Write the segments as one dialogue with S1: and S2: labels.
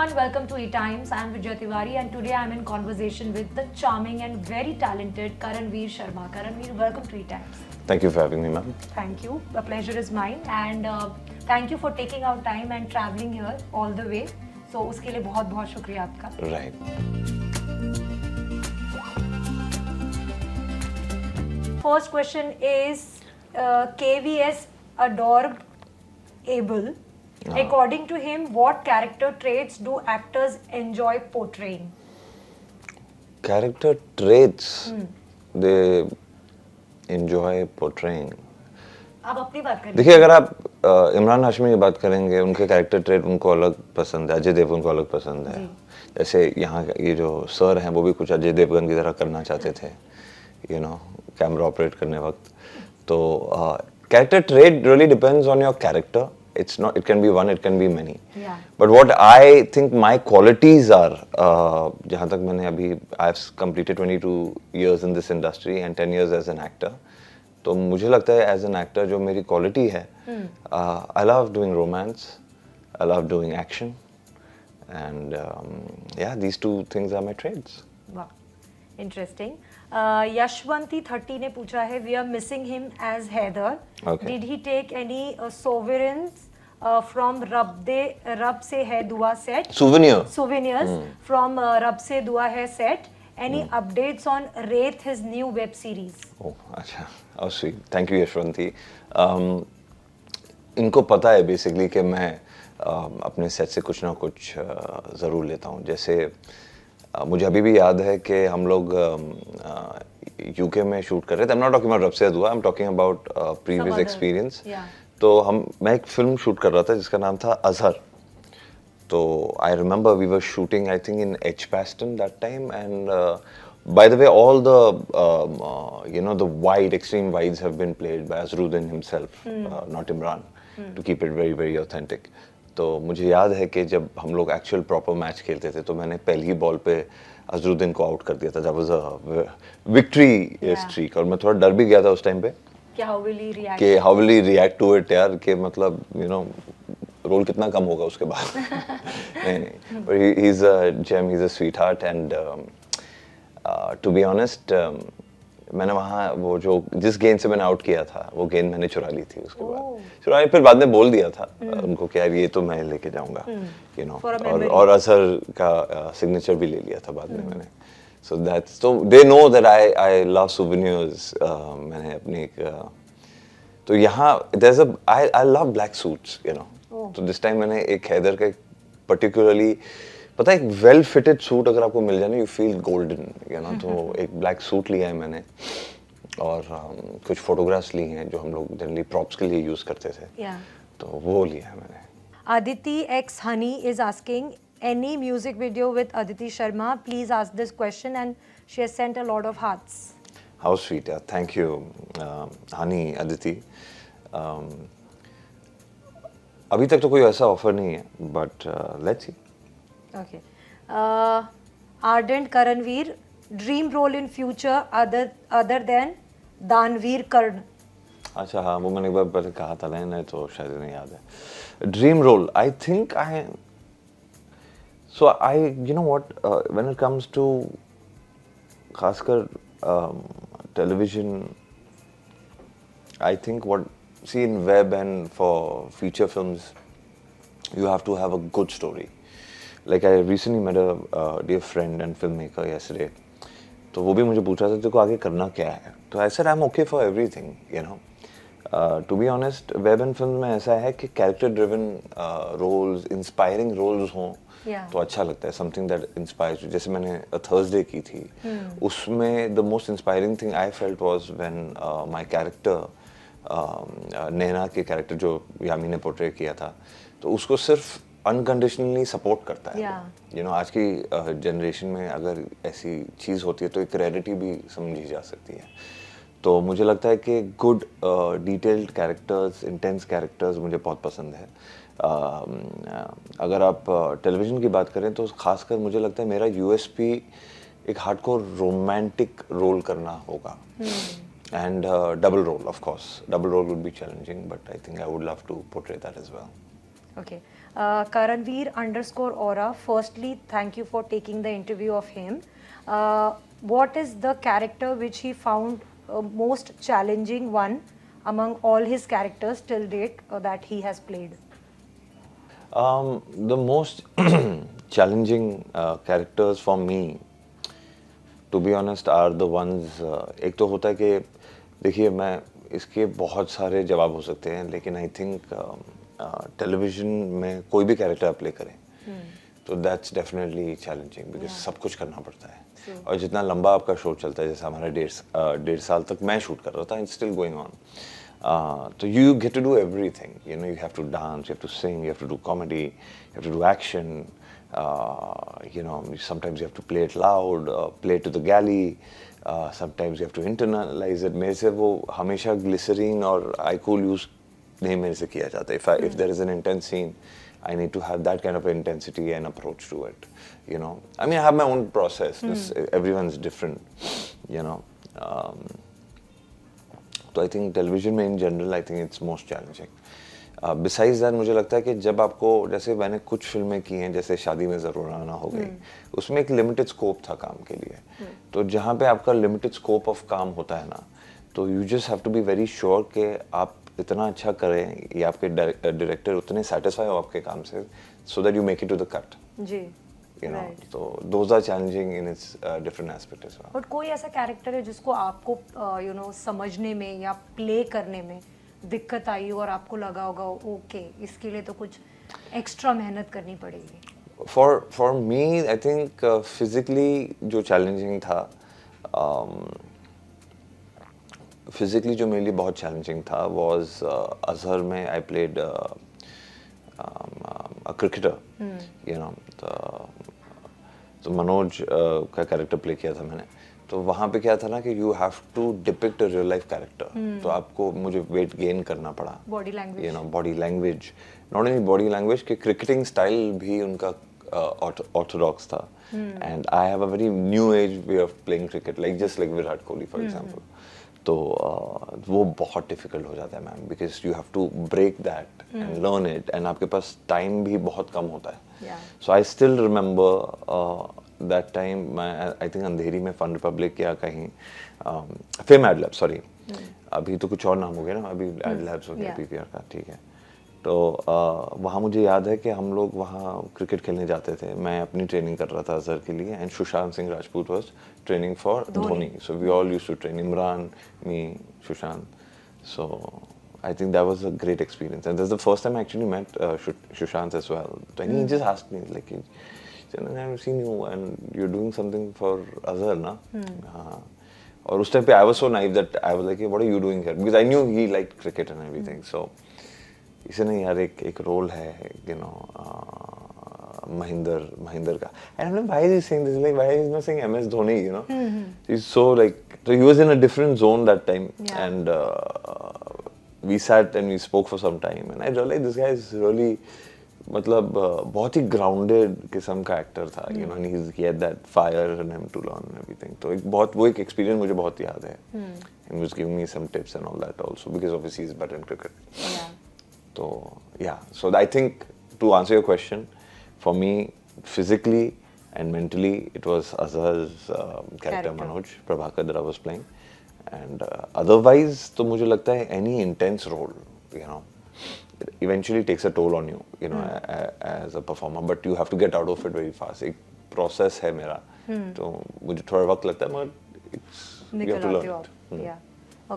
S1: everyone, welcome to ETimes. I am Vijay Tiwari and today I am in conversation with the charming and very talented Karanvir Sharma. Karanvir, welcome to ETimes.
S2: Thank you for having me, ma'am.
S1: Thank you. The pleasure is mine and thank you for taking out time and traveling here all the way. So उसके लिए बहुत बहुत शुक्रिया आपका.
S2: Right.
S1: First question is KVS adorable. According to him, what character traits do actors enjoy portraying?
S2: Character traits they enjoy portraying.
S1: आप अपनी बात करें.
S2: देखिए, अगर आप इमरान हाशमी की बात करेंगे, उनके कैरेक्टर ट्रेट उनको अलग पसंद है, अजय देवगन को अलग पसंद है. जैसे यहाँ ये जो सर हैं वो भी कुछ अजय देवगन की तरह करना चाहते थे, यू नो, कैमरा ऑपरेट करने वक्त. तो character trait really depends on your character. It's not. It can be one. It can be many.
S1: Yeah.
S2: But what I think my qualities are, जहाँ तक मैंने अभी I've completed 22 years in this industry and 10 years as an actor. तो मुझे लगता है as an actor जो मेरी quality है, I love doing romance, I love doing action, and yeah, these two things are my traits.
S1: Wow, interesting. Yashwanti 30 ने पूछा है, we are missing him as Haider.
S2: Okay.
S1: Did he take any souvenirs from Rabb Se Hai Dua set? Souvenirs from Rabb Se Dua hai set. Any updates on Wraith, his new web series?
S2: Oh, अच्छा, oh sweet. Thank you Yashwanti. इनको पता है basically कि मैं अपने set से कुछ ना कुछ ज़रूर लेता हूँ. जैसे मुझे अभी भी याद है कि हम लोग यूके में शूट कर रहे थे. आई एम नॉट टॉकिंग अबाउट रब से दुआ, I am talking about previous experience. तो मैं एक फिल्म शूट कर रहा था जिसका नाम था अजहर. तो I remember we were shooting I think in Edgbaston that time and by the way all the you know the wide extreme wides have been played by Azharuddin himself, not Imran, to keep it very very authentic. तो मुझे याद है कि जब हम लोग actual proper match खेलते थे तो मैंने पहली ही बॉल पे अजहरुद्दीन को आउट कर दिया था. That was a victory streak और मैं थोड़ा डर भी गया था उस टाइम पे कि how will he react to it यार, कि मतलब यू नो रोल कितना कम होगा उसके बाद. नहीं, but he is a gem, he is a sweetheart and to be honest मैंने वहाँ वो जो जिस गेंद से मैंने आउट किया था वो गेंद मैंने चुरा ली थी. उसके बाद चुराई, फिर बाद में बोल दिया था उनको कि यार ये तो मैं लेके जाऊंगा, यू नो. और अजहर का सिग्नेचर भी ले लिया था बाद में मैंने. सो दैट्स, तो they know that I love souvenirs. मैंने अपनी एक तो यहाँ there is a I love black suits, you know. तो दिस टाइम मैंने एक हैदर का पर्टिकुलरली पता है, एक वेल फिटेड सूट अगर आपको मिल जाए ना, you feel golden, you know. तो एक ब्लैक सूट लिया है मैंने और कुछ फोटोग्राफ्स लिए हैं जो हम लोग जनरली प्रॉप्स के लिए यूज करते थे. तो वो लिया है मैंने.
S1: Aditi X Honey is asking, any music video with Aditi Sharma? Please ask this question, and she has sent a lot of hearts.
S2: How sweet, yeah. Thank you, Honey, Aditi. अभी तक तो कोई ऐसा ऑफर नहीं है, but let's see.
S1: Okay. Ardent Karanvir, dream role in future other than Danveer Karn.
S2: अच्छा, हाँ, वो मैंने एक बार पहले कहा था नहीं तो शायद नहीं याद है. Dream role, I think I you know what, when it comes to खासकर television, I think what see in web and for feature films you have to have a good story. Like I recently met a dear friend and filmmaker yesterday. तो वो भी मुझे पूछ रहा था तेरे को आगे करना क्या है. तो I said I'm okay for everything, you know. To be honest, web and film में ऐसा है कि character driven roles, inspiring roles हों तो अच्छा लगता है. Something that inspires you. जैसे मैंने थर्सडे की थी, उसमें the most inspiring thing I felt was when my character Naina के कैरेक्टर जो यामी ने पोर्ट्रे किया था, तो उसको सिर्फ अनकंडीशनली सपोर्ट करता है. यू नो, आज की जनरेशन में अगर ऐसी चीज़ होती है तो एक रेयरिटी भी समझी जा सकती है. तो मुझे लगता है कि good detailed characters, intense characters मुझे बहुत पसंद है. अगर आप टेलीविज़न की बात करें तो खासकर मुझे लगता है मेरा यूएसपी एक हार्डकोर रोमांटिक रोल करना होगा. And double role, of course. Double role would be challenging, but I think I would love to portray that as well.
S1: Okay. Karanvir_Aura. Firstly, thank you for taking the interview of him. What is the character which he found most challenging one among all his characters till date that he has played?
S2: The most challenging characters for me, to be honest, are the ones. एक तो होता है कि देखिए मैं इसके बहुत सारे जवाब हो सकते हैं, लेकिन आई थिंक टेलीविजन में कोई भी कैरेक्टर आप प्ले करें तो दैट्स डेफिनेटली चैलेंजिंग बिकॉज सब कुछ करना पड़ता है और जितना लंबा आपका शो चलता है, जैसे हमारा डेढ़ साल तक मैं शूट कर रहा था, it's still going on. So you get to do everything. You know, you have to dance, you have to sing, you have to do comedy, you have to do action. You know, sometimes you have to play it loud, play it to the galley. Sometimes you have to internalize it. मेरे से वो हमेशा glycerine और alcohol use नहीं मेरे से किया जाता. If there is an intense scene, I need to have that kind of intensity and approach to it. You know, I mean, I have my own process. Everyone's different. You know. तो I think television में in general I think it's most challenging. Besides that मुझे लगता है कि जब आपको, जैसे मैंने कुछ फिल्में की हैं, जैसे शादी में ज़रूर आना हो गई, उसमें एक लिमिटेड स्कोप था काम के लिए. तो जहाँ पे आपका लिमिटेड स्कोप ऑफ काम होता है ना, तो you just have to be very sure कि आप इतना अच्छा करें या आपके डायरेक्टर उतने सेटिस्फाई हो आपके काम से, so that you make it to the cut.
S1: जी.
S2: You know, so those are challenging in its different aspect as well.
S1: और कोई ऐसा कैरेक्टर है जिसको आपको you know समझने में या प्ले करने में दिक्कत आई और आपको लगा होगा ओके इसके लिए तो कुछ एक्स्ट्रा मेहनत करनी पड़ेगी?
S2: For me, I think physically जो challenging था, physically जो मेरे लिए बहुत challenging था was अजहर में I played a cricketer. You know, तो मनोज का कैरेक्टर प्ले किया था मैंने. तो वहाँ पे क्या था ना कि you have to depict a real life character. तो आपको मुझे वेट गेन करना पड़ा.
S1: Body language,
S2: you know, body language, not only body language के क्रिकेटिंग स्टाइल भी उनका ऑर्थोडॉक्स था. And I have a very new age way of playing cricket, like just like Virat Kohli for example. तो वो बहुत difficult हो जाता है ma'am, because you have to break that and learn it, and आपके पास टाइम भी बहुत कम होता है. So I still remember that time. मैं आई थिंक अंधेरी में फन रिपब्लिक या कहीं फेम एड लैब, सॉरी अभी तो कुछ और नाम हो गया ना, अभी एड लैब्स हो गया पीपीआर का, ठीक है. तो वहाँ मुझे याद है कि हम लोग वहाँ क्रिकेट खेलने जाते थे. मैं अपनी ट्रेनिंग कर रहा था अजहर के लिए, and Sushant Singh Rajput was training for Dhoni. So we all used to train, Imran, me, Sushant. So I think that was a great experience, and that's the first time I actually met Sushant as well. And he just asked me like, "I've seen you, and you're doing something for Azhar, na?" और उस time पे I was so naive that I was like, "Hey, what are you doing here?" Because I knew he liked cricket and everything. So इसे नहीं यार एक role है, you know, Mahinder का. And I'm like, why is he saying this? Like, why is he not saying MS Dhoni? You know, he's so like, so he was in a different zone that time, and. We sat and we spoke for some time, and I realized this guy is really, मतलब बहुत ही grounded किस्म का actor था, you know, and he had that fire in him to learn and everything. तो वो एक experience मुझे बहुत याद है. He was giving me some tips and all that also, because obviously he's better in cricket. तो yeah, so I think to answer your question, for me physically and mentally it was Azhar's character Manoj Prabhakar that I was playing. And otherwise तो मुझे लगता है any intense role, you know, it eventually takes a toll on you, you know, as a performer, but you have to get out of it very fast. एक process है मेरा, तो मुझे थोड़ा वक्त लगता है, मगर you have to learn it.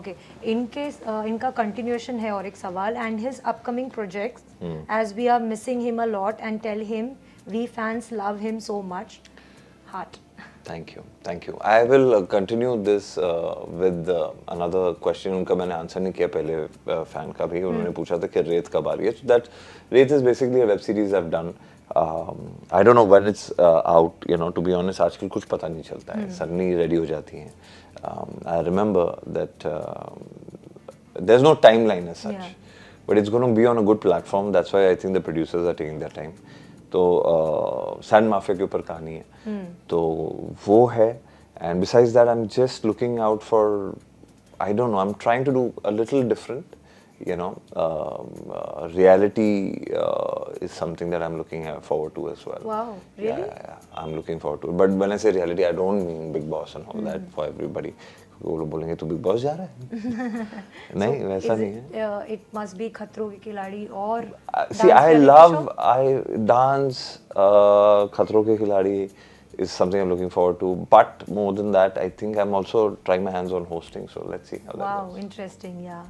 S1: Okay, in case इनका continuation है और एक सवाल, and his upcoming projects, as we are missing him a lot, and tell him we fans love him so much. Heart.
S2: Thank you. I will continue this with another question. उनका मैंने answer नहीं किया पहले fan का भी. उन्होंने पूछा था कि रेत कब आ रही है. So that रेत is basically a web series I've done. I don't know when it's out. You know, to be honest, आजकल कुछ पता नहीं चलता है. Suddenly ready हो जाती हैं. I remember that there's no timeline as such, but it's going to be on a good platform. That's why I think the producers are taking their time. तो सैंड माफिया के ऊपर कहानी है, तो वो है. And besides that I am just looking out for, I don't know, I am trying to do a little different you know, reality is something that I'm looking forward to as well.
S1: Wow, really?
S2: Yeah, I'm looking forward to it. But when I say reality, I don't mean Big Boss and all that for everybody. वो लोग बोलेंगे तू Big Boss जा रहा है? नहीं, वैसा नहीं है.
S1: It must be खतरों के खिलाड़ी और
S2: See, I dance, खतरों के खिलाड़ी is something I'm looking forward to. But more than that, I think I'm also trying my hands on hosting. So let's see how that goes.
S1: Wow, interesting. Yeah,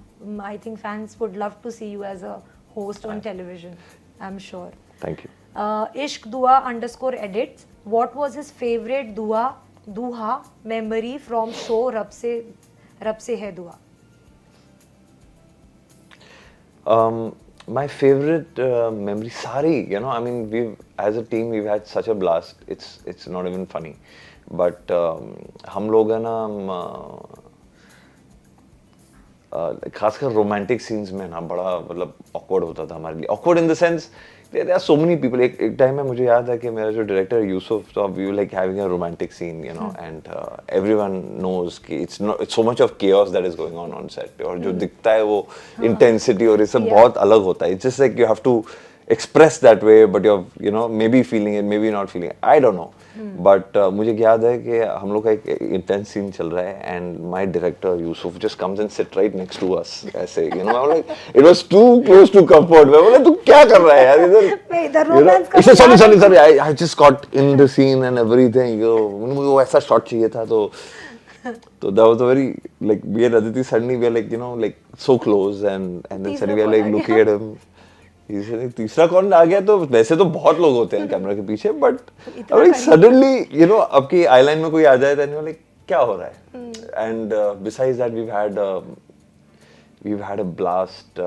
S1: I think fans would love to see you as a host on television. I'm sure.
S2: Thank you.
S1: Ishq Dua _edits. What was his favorite duha memory from show Rabb Se Hai Dua?
S2: My favorite memory, sorry, you know, I mean, as a team, we've had such a blast. It's not even funny. But हम लोग है ना, खासकर romantic scenes में ना बड़ा मतलब awkward होता था हमारे लिए. Awkward in the sense, there are so many people. एक time में मुझे याद है कि मेरा जो director Yusuf, so we were like having a romantic scene, you know, and everyone knows कि it's so much of chaos that is going on set. और जो दिखता है वो intensity और ये सब बहुत अलग होता है. It's just like you have to express that way, but you're, you know, maybe feeling it, maybe not feeling it. I don't know. But मुझे याद है कि हम लोग का एक intense scene चल रहा है and my director Yusuf just comes and sit right next to us ऐसे, you know, I'm like it was too close to comfort. मैं बोला तू क्या कर रहा है यार इधर, you know, sorry I just got in the scene and everything, you know, मुझे वो ऐसा shot चाहिए था तो that was a very, like, me and Aditi suddenly we are like, you know, like so close and then suddenly we are like looking at him. तीसरा कौन आ गया, तो वैसे तो बहुत लोग होते हैं कैमरा के पीछे, बट सडनली यू नो आपकी आई लाइन में कोई आ जाए तो लाइक क्या हो रहा है. And besides that we've had a blast.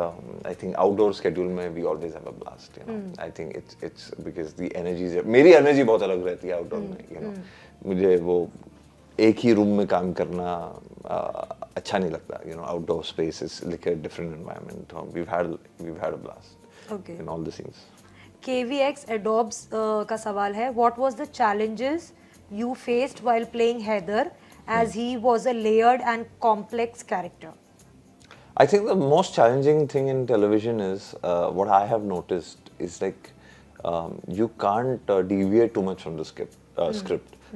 S2: I think outdoor schedule में we always have a blast, you know. I think it's because the energy is, मेरी energy बहुत अलग रहती है outdoor में, you know. मुझे वो एक ही रूम में काम करना अच्छा नहीं लगता, you know. Outdoor space is like a different environment. We've had a blast.
S1: Okay.
S2: In all the scenes.
S1: KVX Adobes का सवाल है, what was the challenges you faced while playing Haider as he was a layered and complex character?
S2: I think the most challenging thing in television is what I have noticed is like you can't deviate too much from the script.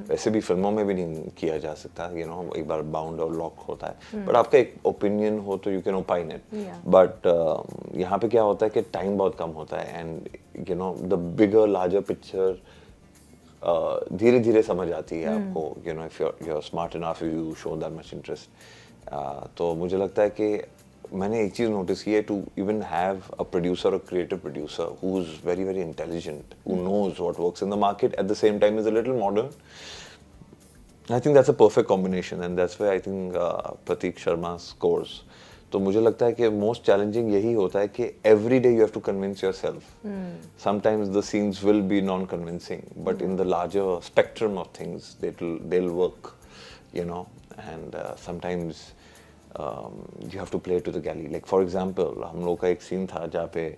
S2: वैसे भी फिल्मों में भी नहीं किया जा सकता, you know, एक बार बाउंड और लॉक होता है, बट आपका एक ओपिनियन हो तो you can opine it. But यहाँ पे क्या होता है कि टाइम बहुत कम होता है and you know the bigger larger picture धीरे धीरे समझ आती है आपको, you know, if you are smart enough, you show that much interest. तो मुझे लगता है कि मैंने एक चीज़ नोटिस की है, to even have a producer और creative producer who is very very intelligent, who knows what works in the market, at the same time is a little modern. I think that's a perfect combination and that's where I think Pratik Sharma scores. तो मुझे लगता है कि most challenging यही होता है कि every day you have to convince yourself. Sometimes the scenes will be non-convincing, but in the larger spectrum of things, they'll work, you know. And sometimes you have to play to the galley. Like for example, हम लोग का एक scene था जहाँ पे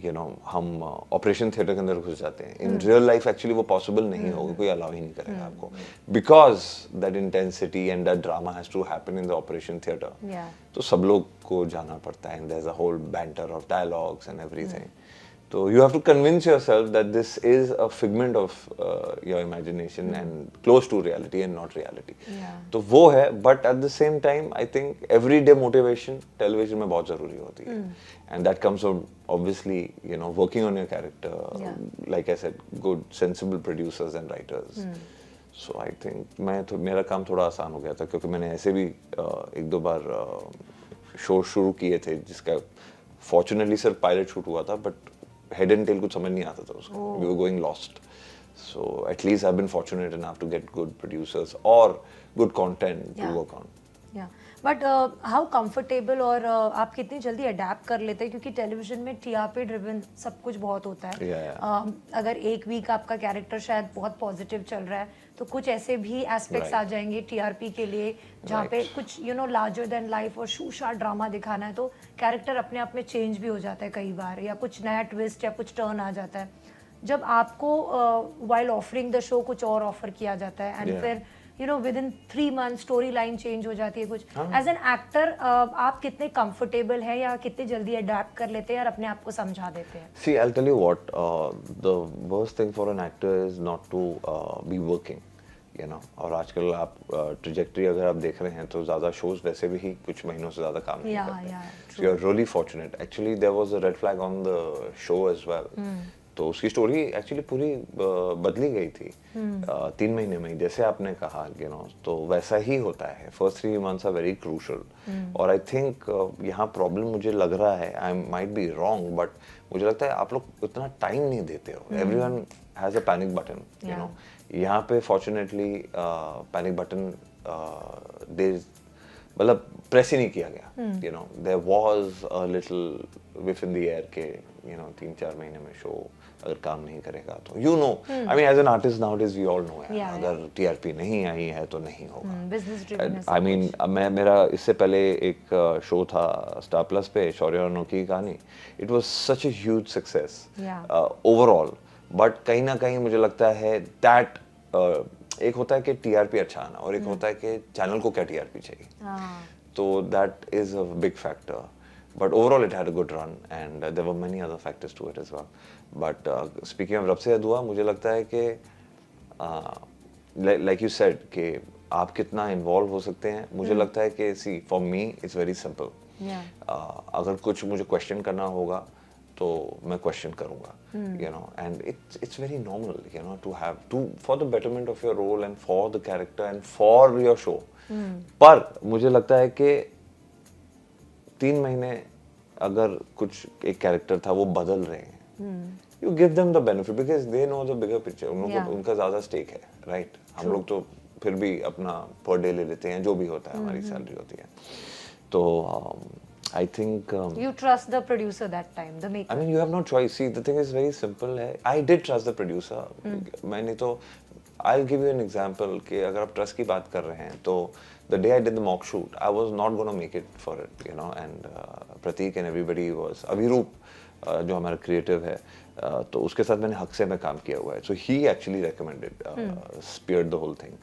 S2: you know हम operation theatre के अंदर घुस जाते हैं. In real life actually वो possible नहीं होगा, कोई allow ही नहीं करेगा आपको, because that intensity and that drama has to happen in the operation theater. तो सब लोग को जाना पड़ता है and there's a whole banter of dialogues and everything. So you have to convince yourself that this is a figment of your imagination and close to reality and not reality. तो वो है, but at the same time I think everyday motivation television में बहुत ज़रूरी होती है. And that comes from obviously, you know, working on your character. Like I said, good sensible producers and writers. So I think मेरा काम थोड़ा आसान हो गया था क्योंकि मैंने ऐसे भी एक दो बार शो शुरू किए थे जिसका fortunately सिर्फ पायलट शूट हुआ था, but head and tail कुछ समझ नहीं आता था उसका. We were going lost. So at least I've been fortunate enough to get good producers or good content to work on.
S1: Yeah. But how comfortable और आप कितनी जल्दी अडेप्ट कर लेते हैं, क्योंकि टेलीविजन में टीआरपी ड्रिवन सब कुछ बहुत होता है. अगर एक वीक आपका कैरेक्टर शायद बहुत पॉजिटिव चल रहा है तो कुछ ऐसे भी एस्पेक्ट्स आ जाएंगे टीआरपी के लिए जहाँ पे कुछ you know larger than life और शूशा ड्रामा दिखाना है, तो कैरेक्टर अपने आप में चेंज भी हो जाता है कई बार, या कुछ नया ट्विस्ट या कुछ टर्न आ जाता है. जब आपको वाइल ऑफरिंग द शो कुछ और ऑफर किया जाता है एंड फिर you know with in 3 months story line change हो जाती है कुछ. एज एन एक्टर आप कितने कंफर्टेबल है या कितने जल्दी अडेप्ट कर लेते हैं और अपने आप को समझा देते हैं?
S2: See, I'll tell you what, the worst thing for an actor is not to be working, you know. और आजकल आप ट्रैजेक्टरी अगर आप देख रहे हैं तो ज़्यादा शोज वैसे भी कुछ महीनों से ज़्यादा काम नहीं करते. So you're really fortunate. Actually, there was a red flag on the show as well. तो उसकी स्टोरी एक्चुअली पूरी बदली गई थी 3 महीने में, जैसे आपने कहा, यू नो. तो वैसा ही होता है. First 3 months are very crucial. और आई थिंक यहाँ प्रॉब्लम मुझे लग रहा है, I might be wrong, but मुझे लगता है आप लोग उतना टाइम नहीं देते हो. Everyone has a panic button, you know. यहाँ पे फॉर्चुनेटली पैनिक बटन मतलब प्रेस ही नहीं किया गया. You know, there was a little whiff in the air के, यू नो, 3-4 महीने में शो अगर काम नहीं करेगा तो, you know, I mean as an artist nowadays we all know, अगर टीआरपी नहीं आई है तो नहीं होगा. आई मीन मेरा इससे पहले एक शो था स्टार प्लस पे, शौर्या और अनोखी की कहानी. It was such a huge success overall. But कहीं ना कहीं मुझे लगता है दैट एक होता है कि टीआरपी अच्छा आना और एक होता है कि चैनल को क्या टीआरपी चाहिए. तो that is a big factor. But overall, it had a good run, and there were many other factors to it as well. But speaking of रब से है दुआ, मुझे लगता है कि like you said कि आप कितना involve हो सकते हैं. मुझे लगता है कि see, for me, it's very simple. अगर कुछ मुझे question करना होगा तो मैं question करूँगा, you know, and it's very normal, you know, to have for the betterment of your role and for the character and for your show. पर मुझे लगता है कि 3 महीने अगर कुछ एक कैरेक्टर था वो बदल रहे हैं, you give them the benefit because they know the bigger picture. उनका ज्यादा स्टेक है, राइट. हम लोग तो फिर भी अपना पर डे ले लेते हैं, जो भी होता है हमारी सैलरी होती है. तो I think
S1: you trust the producer that time, the maker.
S2: I mean, you have no choice. See, the thing is very simple है. I did trust the producer. मैंने तो I'll give you an example कि अगर आप trust की बात कर रहे हैं तो the day I did the mock shoot, I was not going to make it for it, you know, and Pratik and everybody was Abhiroop जो हमारा क्रिएटिव है, तो उसके साथ मैंने हक से में काम किया हुआ है. So he actually recommended, speared the whole thing.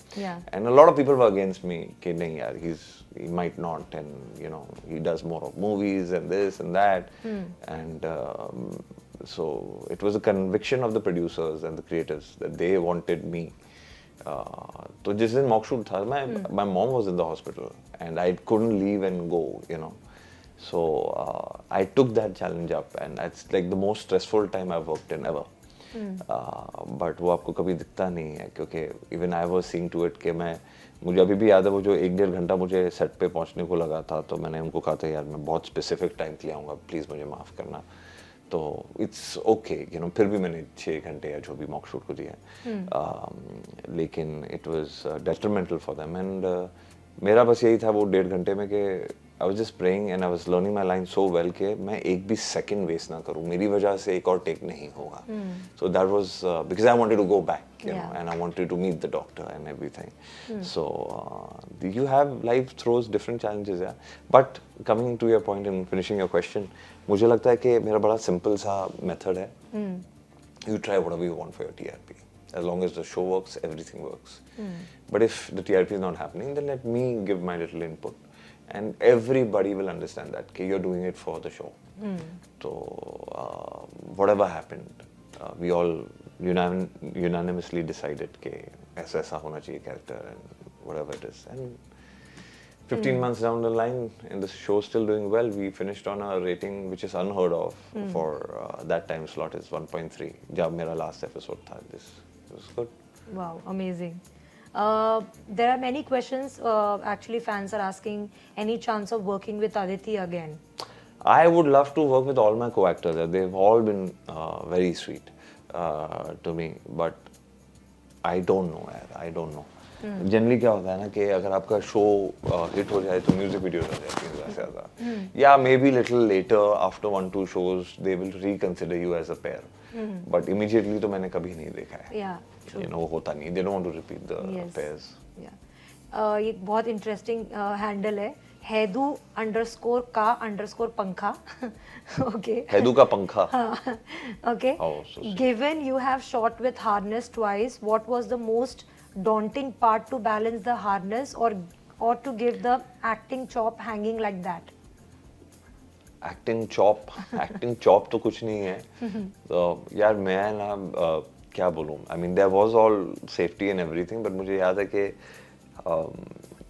S2: And a lot of people were against me कि नहीं यार, he might not, and you know, he does more of movies and this and that. And so it was a conviction of the producers and the creators that they wanted me. तो जिस दिन mock shoot था, my mom was in the hospital and I couldn't leave and go, you know. So I took that challenge up and it's like the most stressful time I've worked in ever. But वो आपको कभी दिखता नहीं है क्योंकि even I was seeing to it कि मुझे अभी भी याद है वो जो 1-1.5 घंटा मुझे सेट पे पहुंचने को लगा था, तो मैंने उनको कहा था यार मैं बहुत स्पेसिफिक टाइम के लिए आऊँगा, प्लीज़ मुझे माफ़ करना. तो इट्स ओके, यू नो. फिर भी मैंने 6 घंटे या जो भी मॉक शूट को दिया, लेकिन it was detrimental for them. And मेरा बस यही था वो 1.5 घंटे में कि I was just praying and I was learning my line so well कि मैं एक भी सेकंड वेस्ट ना करूं, मेरी वजह से एक और टेक नहीं होगा. So that was because I wanted to go back, you know, and I wanted to meet the doctor and everything. So you have life throws different challenges, yeah. But coming to your point and finishing your question, मुझे लगता है कि मेरा बड़ा simple सा method है. You try whatever you want for your TRP. As long as the show works, everything works. But if the TRP is not happening, then let me give my little input. And everybody will understand that कि you're doing it for the show. So whatever happened, we all unanimously decided कि ऐसा होना चाहिए character and whatever it is. And 15 months down the line, and the show still doing well, we finished on a rating which is unheard of for that time slot is 1.3. जब मेरा last episode था, this was good.
S1: Wow, amazing. There are many questions. Actually, fans are asking, any chance of working with Aditi again?
S2: I would love to work with all my co-actors. They've all been very sweet to me, but I don't know, यार. I don't know. Generally क्या होता है ना कि अगर आपका show hit हो जाए तो म्यूजिक वीडियोस आ जाती हैं ज़्यादा से ज़्यादा, या maybe little later after 1-2 shows they will reconsider you as a pair, but immediately तो मैंने कभी नहीं देखा है. यू नो, होता नहीं, they don't want to repeat the pairs.
S1: ये बहुत इंटरेस्टिंग हैंडल है हैदू _ पंखा. Okay.
S2: हैदू का पंखा.
S1: Okay.
S2: Oh, so sweet.
S1: Given you have shot with harness twice, what was the most daunting part to balance the harness or to give the acting chop hanging like that?
S2: Acting chop तो कुछ नहीं है. तो यार मैं ना क्या बोलूँ, I mean there was all safety and everything, but मुझे याद है कि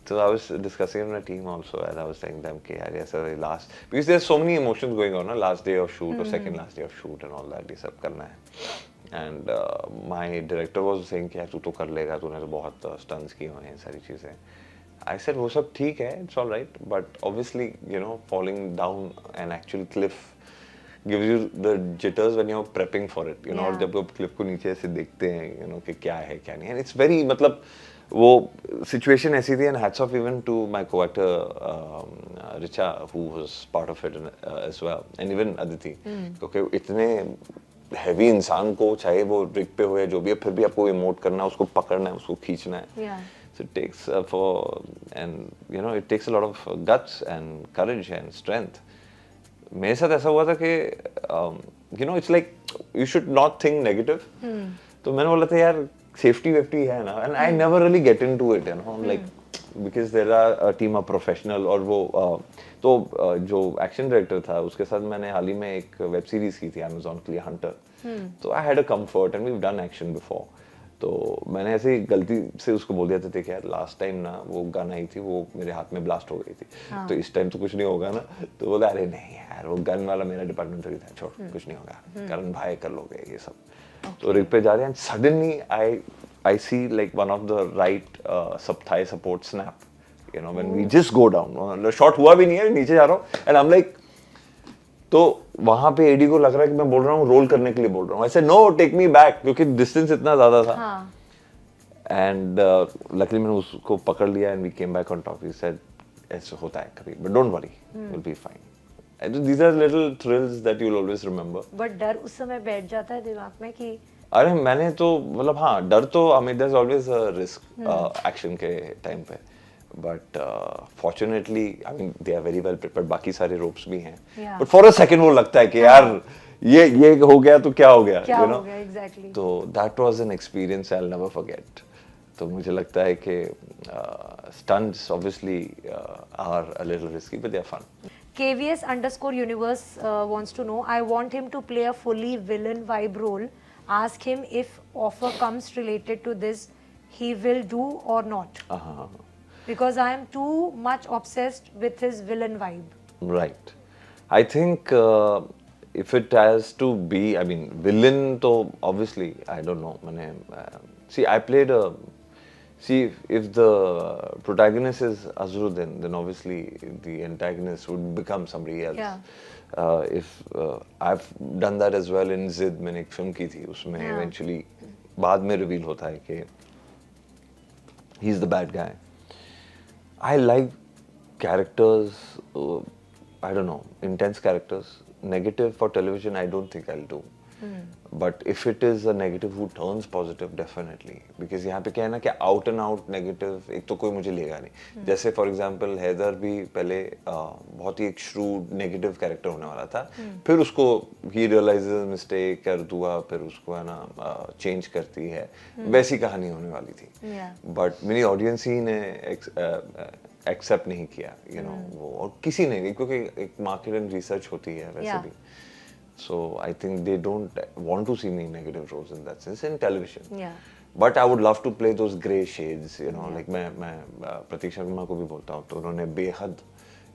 S2: so I was discussing it in a team also, and I was saying them कि यार ऐसा last, because there's so many emotions going on ना, last day of shoot or second last day of shoot and all that, ये सब करना है. And my director was saying कि यार तू तो कर लेगा, तूने तो बहुत stunts किए हुए हैं, सारी चीज़ें. I said वो सब ठीक है, it's all right, but obviously you know falling down an actual cliff gives you the jitters when you're prepping for it, you know. और जब आप cliff को नीचे से देखते हैं, you know कि क्या है क्या नहीं है, and it's very मतलब वो situation ऐसी थी, and hats off even to my co-actor Richa who was part of it as well, and even Aditi, क्योंकि इतने heavy इंसान को चाहे वो rig पे हुए जो भी है, फिर भी आपको emote करना है, उसको पकड़ना है, उसको खींचना है. So it takes and you know it takes a lot of guts and courage and strength. मेरे साथ ऐसा हुआ था कि you know it's like you should not think negative. तो मैंने बोला था यार safety है ना, and I never really get into it, you know, like because there are a team of professional. और वो तो जो एक्शन डायरेक्टर था उसके साथ मैंने हाल ही में एक वेब सीरीज की थी Amazon के लिए, हंटर. तो I had a comfort and we've done action before. तो मैंने ऐसे ही गलती से उसको बोल दिया था कि यार लास्ट टाइम ना वो गन आई थी, वो मेरे हाथ में ब्लास्ट हो गई थी. तो इस टाइम तो कुछ नहीं होगा ना. तो बोला अरे नहीं यार वो गन वाला मेरा डिपार्टमेंट थोड़ी था, छोड़ कुछ नहीं होगा, करण भाई कर लोगे ये सब. तो रिग पे जा रहे हैं, suddenly I see like one of the right sub thigh support snap, you know when we just go down. Shot हुआ भी नहीं है, नीचे जा रहा हूँ एंड आई एम लाइक, तो वहां पे एडी को लग रहा है कि मैं बोल रहा हूँ रोल करने के लिए बोल रहा हूँ. ऐसे नो टेक मी बैक, क्योंकि डिस्टेंस इतना ज्यादा था. एंड लकीली मैंने उसको पकड़ लिया and we came back on top. He said ऐसे होता है कभी, but don't worry, will be fine. And these are little thrills that you will always remember.
S1: But डर उस समय बैठ जाता है दिमाग में कि
S2: अरे मैंने तो मतलब हाँ डर तो, I mean there is always a risk action के टाइम पे. But fortunately, I mean, they are very well prepared. बाकी सारे ropes भी हैं. But for a second वो लगता है कि यार ये हो गया तो क्या हो गया, you know?
S1: Exactly.
S2: तो that was an experience I'll never forget. तो मुझे लगता है कि stunts obviously are a little risky, but they're fun.
S1: KVS_universe wants to know, I want him to play a fully villain vibe role. Ask him if offer comes related to this, he will do or not. Because I am too much obsessed with his villain vibe.
S2: Right. I think if it has to be, I mean, villain, तो obviously, I don't know. See, I played if the protagonist is Azruddin, then obviously the antagonist would become somebody else. If I've done that as well in Zid, मैंने एक film की थी, उसमें eventually बाद में reveal होता है कि he's the bad guy. I like characters, I don't know, intense characters. Negative for television, I don't think I'll do. But if it is a negative who turns positive, definitely. Because यहाँ पे क्या है ना कि out and out negative एक तो कोई मुझे लेगा नहीं. जैसे for example हैदर भी पहले बहुत ही एक shrewd negative character होने वाला था. फिर उसको he realizes mistake कर दुआ, फिर उसको है ना change करती है. वैसी कहानी होने वाली थी. But मेरी audience ही ने एक्सेप्ट नहीं किया, you know, वो और किसी ने नहीं, क्योंकि एक मार्केट एंड रिसर्च होती है वैसे भी. So I think they don't want to see me in negative roles in that sense in television. But I would love to play those grey shades, you know, like मैं प्रतीक शर्मा को भी बोलता हूँ, तो उन्होंने बेहद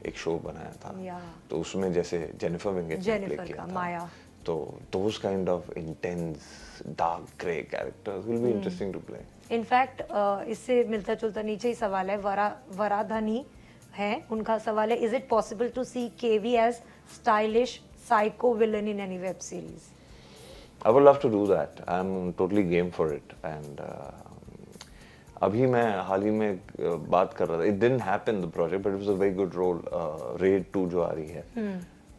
S2: एक शो बनाया था, तो उसमें जैसे जेनिफर विंगेट ने प्ले किया था, तो those kind of intense dark grey characters will be interesting to play.
S1: In fact, इससे मिलता जुलता नीचे ही सवाल है, वराधनी है, उनका सवाल है, is it possible to see KV as stylish psycho villain in any web series?
S2: I would love to do that. I'm totally game for it. And अभी मैं हाल ही में बात कर रहा था. It didn't happen the project, but it was a very good role. Raid 2 जो आ रही है.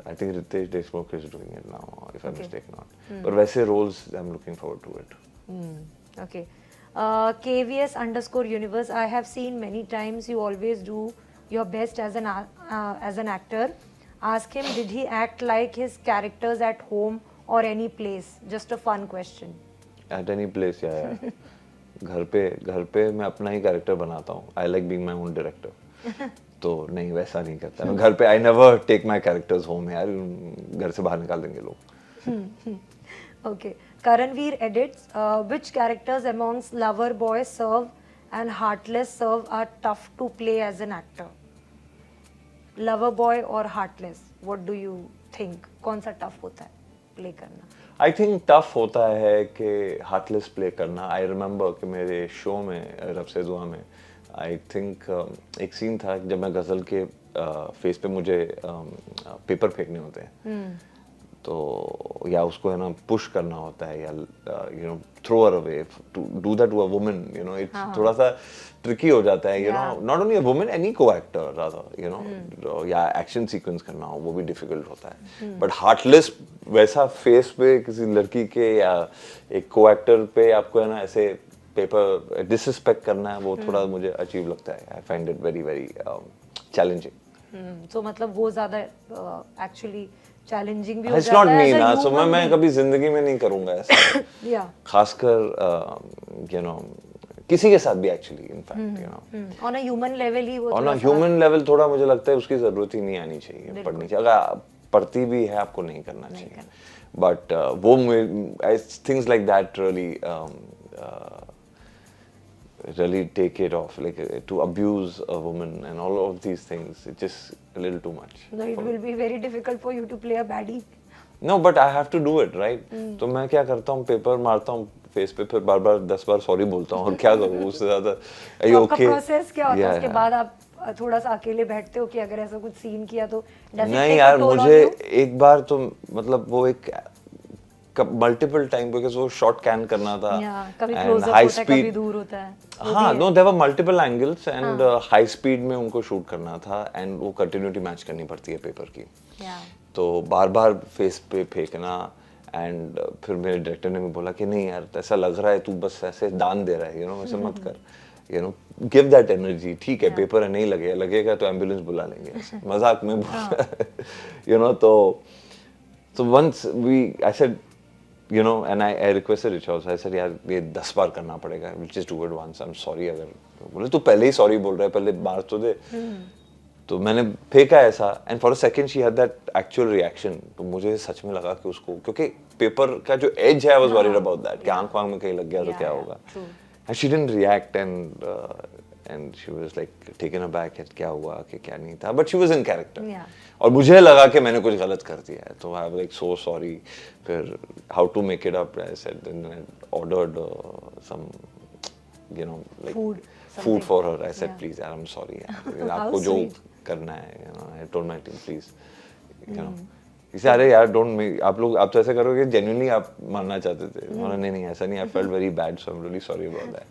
S2: I think Ritesh Deshmukh is doing it now, if I'm mistaken not. But वैसे roles, I'm looking forward to it.
S1: Okay. KVS_universe, I have seen many times you always do your best as an actor, ask him, did he act like his characters at home or any place? Just a fun question.
S2: At any place, yeah. घर पे मैं अपना ही character बनाता हूँ. I like being my own director. तो नहीं, वैसा नहीं करता मैं घर पे. I never take my characters home. यार घर से बाहर निकाल देंगे लोग.
S1: Okay. Karanvir edits, which characters amongst lover boy serve and heartless serve are tough to play as an actor? Lover boy or heartless, what do you think? कौन सा tough होता है play करना?
S2: I think tough होता है कि heartless play करना. I remember कि मेरे शो में रब से दुआ में I think एक सीन था जब मैं गजल के फेस पे मुझे पेपर फेंकने होते हैं. तो या उसको है ना पुश करना होता है या you know throw her away. To do that to a woman, you know, it's थोड़ा सा ट्रिकी हो जाता है. You know, not only a woman, any co-actor rather, you know, या एक्शन सीक्वेंस करना हो वो भी डिफिकल्ट होता है. बट हार्टलेस वैसा फेस पे किसी लड़की के या एक को एक्टर पे आपको है ना ऐसे पेपर डिसरिस्पेक्ट करना है, वो थोड़ा मुझे अजीब लगता है. I find it very very challenging.
S1: तो मतलब वो ज्यादा एक्चुअली चैलेंजिंग भी हो
S2: It's
S1: जाता
S2: not
S1: है
S2: me
S1: as a
S2: ना, so
S1: human
S2: मैं
S1: being.
S2: कभी जिंदगी में नहीं करूंगा ऐसा.
S1: Yeah.
S2: खासकर you know किसी के साथ भी actually in fact, you know.
S1: On a human level ही वो
S2: On
S1: थोड़ा
S2: a
S1: सा-
S2: human level थोड़ा मुझे लगता है उसकी जरूरत ही नहीं आनी चाहिए, पढ़नी चाहिए. अगर पढ़ती भी है आपको नहीं करना चाहिए. But वो things like that really take it off, like to abuse a woman and all of these things, it's just a little too much.
S1: No, it will be very difficult for you to play a baddie.
S2: No, but I have to do it, right? तो मैं क्या करता हूँ, paper मारता हूँ face पे, फिर बार बार 10 बार sorry बोलता हूँ, और क्या करूँ उससे ज्यादा. Are you
S1: आपका
S2: okay?
S1: प्रोसेस क्या होता है? उसके
S2: Yeah.
S1: बाद आप थोड़ा सा अकेले बैठते हो कि अगर ऐसा कुछ सीन किया तो does it
S2: नहीं
S1: take a
S2: यार,
S1: toll on
S2: मुझे
S1: you?
S2: एक बार तो मतलब वो एक मल्टीपल टाइम बिकॉज वो शॉट कैन करना था
S1: कभी
S2: and
S1: क्लोज अप
S2: high
S1: होता है, कभी
S2: speed.
S1: दूर होता है.
S2: हाँ, no, there were multiple angles and high speed में उनको शूट करना था एंड वो कंटिन्यूटी मैच करनी पड़ती है पेपर की. तो बार बार फेस पे फेंकना. एंड फिर मेरे डायरेक्टर ने भी बोला कि नहीं यार, ऐसा लग रहा है तू बस ऐसे दान दे रहा है, यू नो, ऐसे मत कर, you know, give that energy. ठीक है, पेपर है, नहीं लगेगा तो एम्बुलेंस बुला लेंगे, मजाक में. यू नो, तो once I said, you know, and I requested it also. I said यार ये 10 बार करना पड़ेगा, we'll just do it once. I'm sorry. अगर बोले तू पहले ही सॉरी बोल रहा है, पहले मार तो दे. तो मैंने फेंका ऐसा, and for a second she had that actual reaction. तो मुझे सच में लगा कि उसको, क्योंकि पेपर का जो edge है, I was worried about that, कि आंख में कहीं लग गया तो क्या होगा. And she didn't react and she was like taken aback at क्या हुआ कि क्या नहीं था, but she was in character. और मुझे लगा कि मैंने कुछ गलत कर दिया है, तो I was like so sorry. फिर how to make it up, I said, then I ordered some, you know, like food for her. I said, please यार, I'm sorry यार, आपको जो करना है, you know, I told my team, please, you know. इसे अरे यार don't, आप लोग आप तो ऐसा करोगे जेन्युइनली आप मानना चाहते थे. नहीं ऐसा नहीं, I felt very bad, so I am really sorry about that.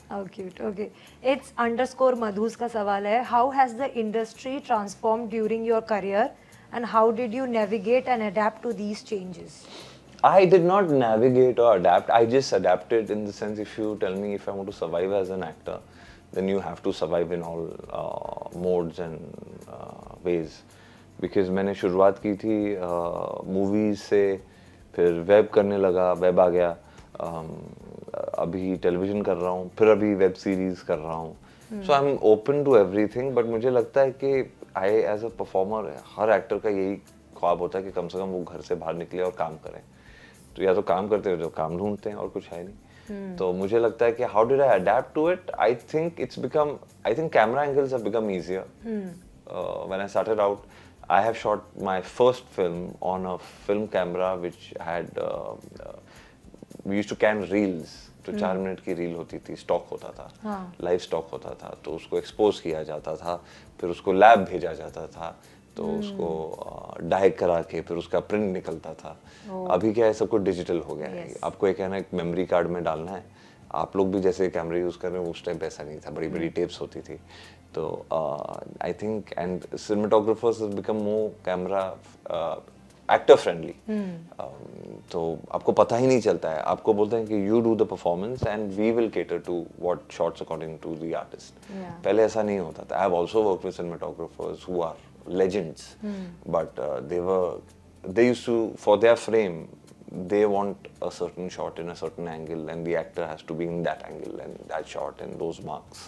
S1: How cute. Okay. It's underscore Madhus का सवाल है, how has the industry transformed during your career and how did you navigate and adapt to these changes?
S2: I did not navigate or adapt. I just adapted in the sense, if you tell me if I want to survive as an actor, then you have to survive in all modes and ways. Because मैंने शुरुआत की थी movies से, फिर web करने लगा, web आ गया, अभी टेलीविजन कर रहा हूँ, फिर अभी वेब सीरीज कर रहा हूँ. So I am open to everything. But मुझे लगता है कि आई एज अ परफॉर्मर, हर एक्टर का यही ख्वाब होता है कि कम से कम वो घर से बाहर निकले और काम करें. तो या तो काम करते हो, जो काम ढूंढते हैं, और कुछ है नहीं. तो मुझे लगता है कि how did I adapt to it. I think it's become, I think camera angles have become easier. When I started out, I have shot my first film on a film camera which had we used to can reels. तो 4 minute की reel होती थी, stock होता था, live stock होता था, तो उसको एक्सपोज किया जाता था, फिर उसको लैब भेजा जाता था, तो उसको डाई करा के फिर उसका प्रिंट निकलता था. अभी क्या है, सब कुछ डिजिटल हो गया है. आपको एक है ना, एक मेमोरी कार्ड में डालना है. आप लोग भी जैसे कैमरे यूज कर रहे हो, उस टाइम पे ऐसा नहीं था, बड़ी बड़ी टेप्स होती थी. तो I think, and cinematographers have become more camera actor friendly. तो आपको पता ही नहीं चलता है, आपको बोलते हैं कि you do the performance and we will cater to what shots according to the artist. पहले ऐसा नहीं होता था। I have also worked with cinematographers who are legends, but they used to, for their frame, they want a certain shot in a certain angle and the actor has to be in that angle and that shot and those marks,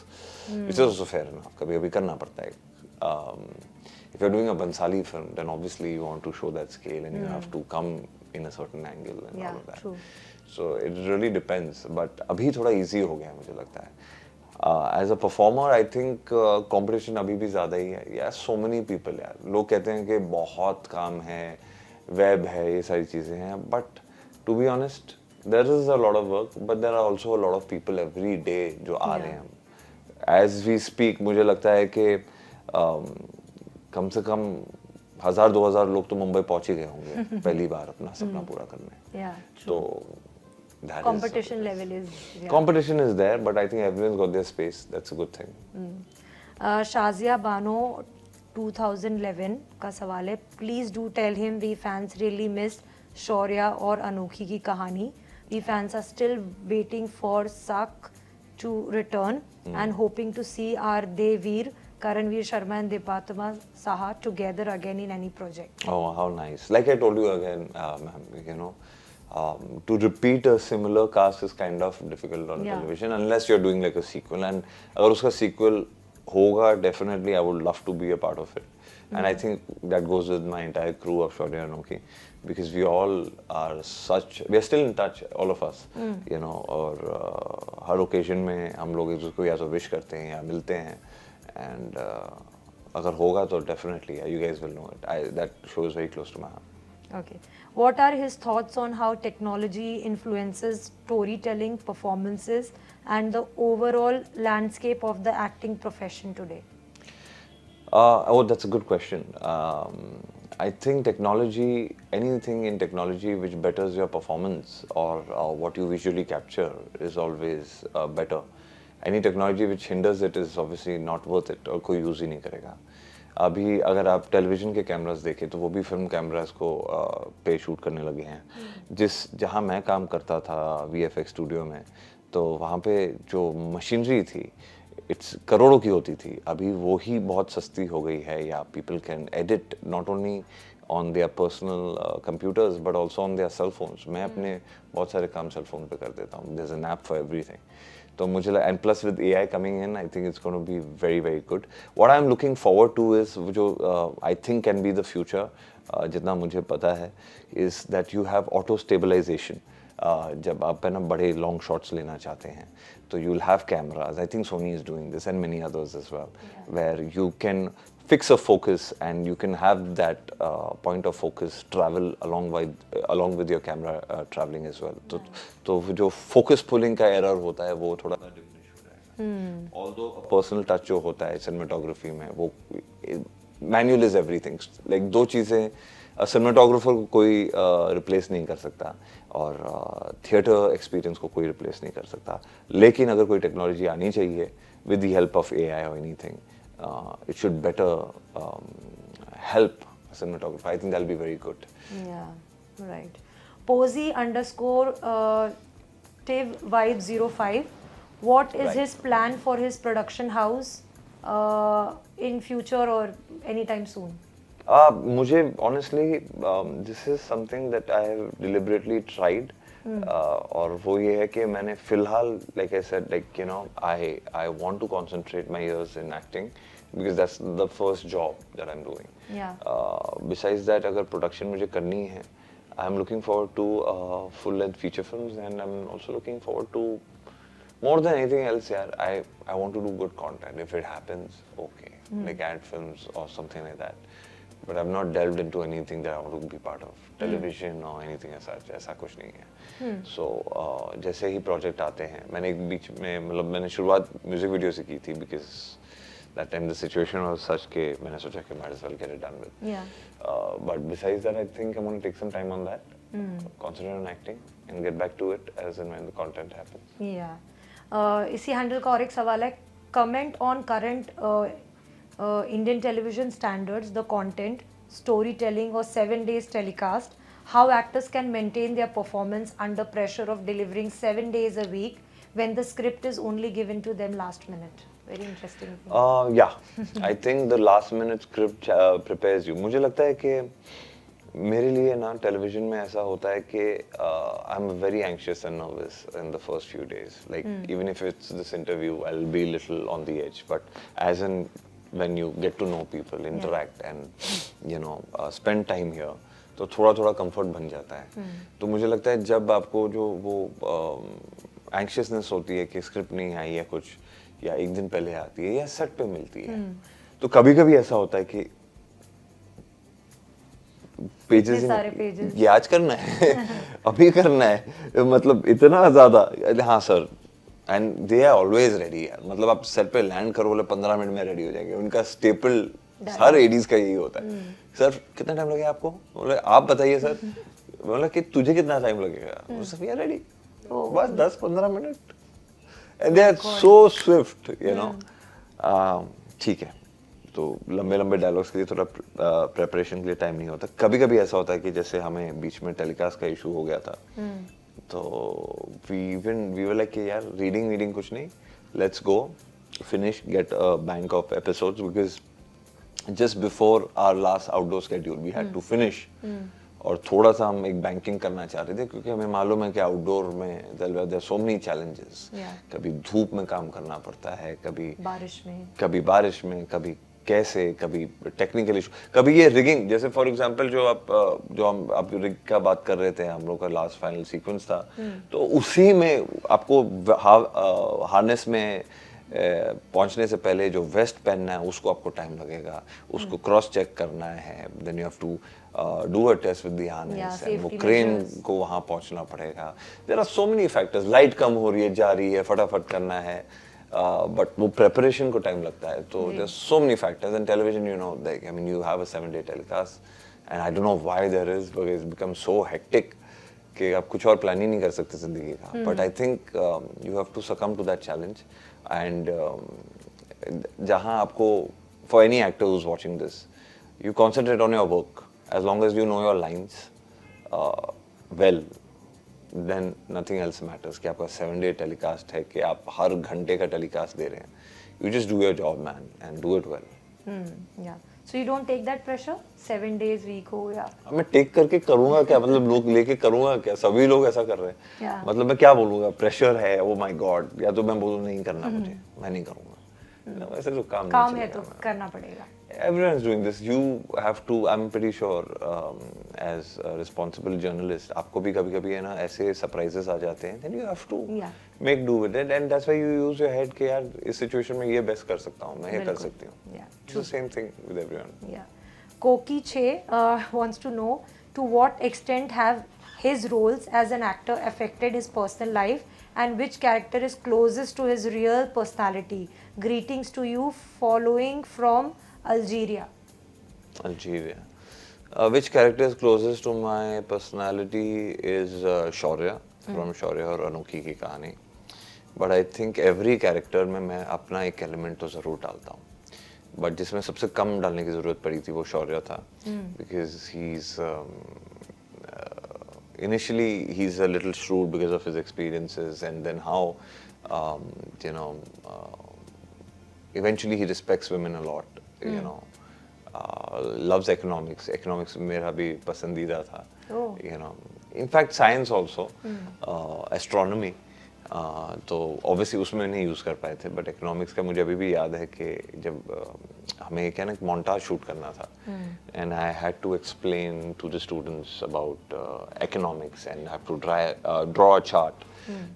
S2: which is also fair enough. कभी कभी करना पड़ता है। If you're doing a Bansali film, then obviously you want to show that scale and you have to come in a certain angle and all of that. True. So it really depends, but अभी थोड़ा easy हो गया है मुझे लगता है। As a performer, I think competition अभी भी ज़्यादा ही है। Yeah, so many people यार, लोग कहते हैं कि बहुत काम है, वेब है, ये सारी चीज़ें हैं, but to be honest, there is a lot of work, but there are also a lot of people every day जो आ रहे हैं। As we speak, मुझे लगता है कि कम से कम 1000-2000 लोग तो मुंबई पहुंच ही गए होंगे पहली बार अपना सपना पूरा करने। तो
S1: competition level is
S2: competition is there, but I think everyone's got their space. That's a good thing.
S1: Shazia Bano 2011 का सवाल है, please do tell him we fans really missed Shaurya और अनोखी की कहानी. We fans are still waiting for Sak to return and hoping to see our Devir Karanvir Sharma and Dipatma Saha together again in any project.
S2: Oh, how nice. Like I told you again, ma'am, you know, to repeat a similar cast is kind of difficult on television unless you're doing like a sequel. And अगर उसका sequel होगा, definitely I would love to be a part of it. And I think that goes with my entire crew of Shaurya and Anokhi, because we all are we are still in touch, all of us, you know, और हर occasion में हम लोग एक दूसरे को या तो wish करते हैं या मिलते हैं, and अगर होगा तो definitely you guys will know it. That show is very close to my heart.
S1: Okay. What are his thoughts on how technology influences storytelling, performances, and the overall landscape of the acting profession today?
S2: Oh, that's a good question. I think technology, anything in technology which betters your performance or what you visually capture is always better. Any technology which hinders it is obviously not worth it और कोई use ही नहीं करेगा। अभी अगर आप television के cameras देखें तो वो भी फिल्म कैमरास को पे शूट करने लगे हैं। जहाँ मैं काम करता था VFX स्टूडियो में, तो वहाँ पे जो मशीनरी थी इट्स करोड़ों की होती थी, अभी वो ही बहुत सस्ती हो गई है, या people can edit not only on their personal computers but also on their cell phones. मैं अपने बहुत सारे काम सेल फोन पे कर देता हूँ। There is an app for everything. तो मुझे and plus with AI coming in, I think it's gonna be very very good. What I am looking forward to is जो I think can be the future, जितना मुझे पता है, is that you have auto stabilisation. जब आप है ना बड़े लॉन्ग शॉट्स लेना चाहते हैं तो you will have cameras, I think Sony is doing this and many others as well, where you can fix a focus and you can have that point of focus travel along with your camera traveling as well. तो जो focus pulling का error होता है वो थोड़ा सा diminish हो जाएगा। Although personal touch जो होता है cinematography में, वो manual is everything. Like दो चीज़ें cinematographer को कोई replace नहीं कर सकता और theater experience को कोई replace नहीं कर सकता। लेकिन अगर कोई technology आनी चाहिए with the help of AI or anything, it should better help cinematography. I think that'll be very good.
S1: Yeah, right. Posey _ Tiv Vibe 05. What is his plan for his production house in future or anytime soon?
S2: मुझे honestly, this is something that I have deliberately tried. और वो ये है कि मैंने फिलहाल, like I said, like you know, I want to concentrate my years in acting because that's the first job that I'm doing.
S1: Yeah.
S2: Besides that, अगर production मुझे करनी है, I'm looking forward to full-length feature films, and I'm also looking forward to more than anything else. Yeah, I want to do good content. If it happens, okay, like ad films or something like that. But I've not delved into anything that I want to be part of, television or anything as such. ऐसा कुछ नहीं है। So जैसे ही project आते हैं, मैंने एक बीच में मतलब मैंने शुरुआत music video से की थी because that time the situation was such कि मैंने सोचा कि might as well get it done with.
S1: Yeah.
S2: But besides that, I think I'm going to take some time on that, concentrate on acting and get back to it as and when the content happens.
S1: Yeah. इसी handle का और एक सवाल है, comment on current Indian television standards, the content, storytelling or 7 days telecast, how actors can maintain their performance under pressure of delivering 7 days a week when the script is only given to them last minute. Very interesting thing.
S2: Yeah, I think the last minute script prepares you. मुझे लगता है कि मेरे लिए ना television में ऐसा होता है कि I am very anxious and nervous in the first few days like even if it's this interview I will be little on the edge but as and when you get to know people interact and you know spend time here तो थोड़ा थोड़ा comfort बन जाता है. तो मुझे लगता है जब आपको जो वो एंग्शियसनेस होती है कि स्क्रिप्ट नहीं आई या कुछ या एक दिन पहले आती है या सेट पे मिलती है तो कभी कभी ऐसा होता है कि पेजेस ये आज करना है अभी करना है मतलब इतना ज्यादा. हाँ sir and they are always ready यार. मतलब आप सेट पे लैंड करो बोले 15 मिनट में रेडी हो जाएंगे. उनका स्टेपल हर एडीज का यही होता है. सर कितना टाइम लगेगा आपको? बोले आप बताइए सर. बोला कि तुझे कितना टाइम लगेगा? Sir we are ready. बस 10-15 minute and they are so swift you know. ठीक है तो लंबे लंबे डायलॉग्स के लिए थोड़ा प्रेपरेशन के लिए टाइम नहीं होता. कभी कभी ऐसा होता है कि जैसे हमें बीच में टेलीकास्ट का इशू हो गया था तो वी वर लाइक कि यार रीडिंग कुछ नहीं, let's go finish get a bank of episodes because just before our last outdoor schedule we had to finish. और थोड़ा सा हम एक बैंकिंग करना चाह रहे थे क्योंकि हमें मालूम है कि आउटडोर में there are so many challenges. कभी धूप में काम करना पड़ता है, कभी बारिश में कभी कैसे, कभी टेक्निकल इशू, कभी ये रिगिंग. जैसे फॉर एग्जांपल जो हम आप रिग का बात कर रहे थे, हम लोग का लास्ट फाइनल सीक्वेंस था तो उसी में आपको हार्नेस में पहुंचने से पहले जो वेस्ट पहनना है उसको आपको टाइम लगेगा, उसको क्रॉस चेक करना है, then you have to do a test with the harness and वो क्रेन को वहां पहुंचना पड़ेगा. There are so many factors. Light कम हो रही है, जा रही है, फटाफट करना है, बट वो प्रेपरेशन को टाइम लगता है. तो there are so many factors in television. You know like I mean you have a 7-day telecast and I don't know why there is, because it's become so hectic कि आप कुछ और plan ही नहीं कर सकते जिंदगी का. But I think you have to succumb to that challenge and जहां आपको for any actor who is watching this, you concentrate on your work. As long as you know your lines well, then nothing else matters. कि आपका 7-day telecast है, कि आप हर घंटे का telecast दे रहे हैं. You just do your job, man, and do it well.
S1: Yeah. So you don't take that pressure? 7 days week हो या?
S2: मैं take करके करूँगा क्या? मतलब लोग लेके करूँगा क्या? सभी लोग ऐसा कर रहे हैं.
S1: Yeah.
S2: मतलब मैं क्या बोलूँगा? Pressure है, oh my God. या तो मैं बोलूँ नहीं करना मुझे, मैं नहीं करूँगा. वैसे तो काम
S1: है तो करना पड़ेगा.
S2: Everyone's doing this. You have to. I'm pretty sure, as a responsible journalist, आपको भी कभी-कभी है ना ऐसे surprises आ जाते हैं. Then you have to make do with it, and that's why you use your head कि यार इस situation में ये best कर सकता हूँ, मैं ये कर सकती हूँ. It's the same thing with everyone.
S1: Yeah. Koki Che wants to know to what extent have his roles as an actor affected his personal life, and which character is closest to his real personality. Greetings to you following from Algeria.
S2: Which character is closest to my personality is Shaurya from Shaurya और Anokhi की कहानी. But I think every character में मैं अपना एक element तो ज़रूर डालता हूँ. But जिसमें सबसे कम डालने की ज़रूरत पड़ी थी वो Shaurya था. Because he's initially he's a little shrewd because of his experiences, and then how you know eventually he respects women a lot. You know, loves economics मेरा भी पसंदीदा था. You know, in fact science also, astronomy, तो obviously उसमें नहीं use कर पाए थे, but economics का मुझे अभी भी याद है कि जब हमें क्या ना montage shoot करना था, and I had to explain to the students about economics and have to draw a chart.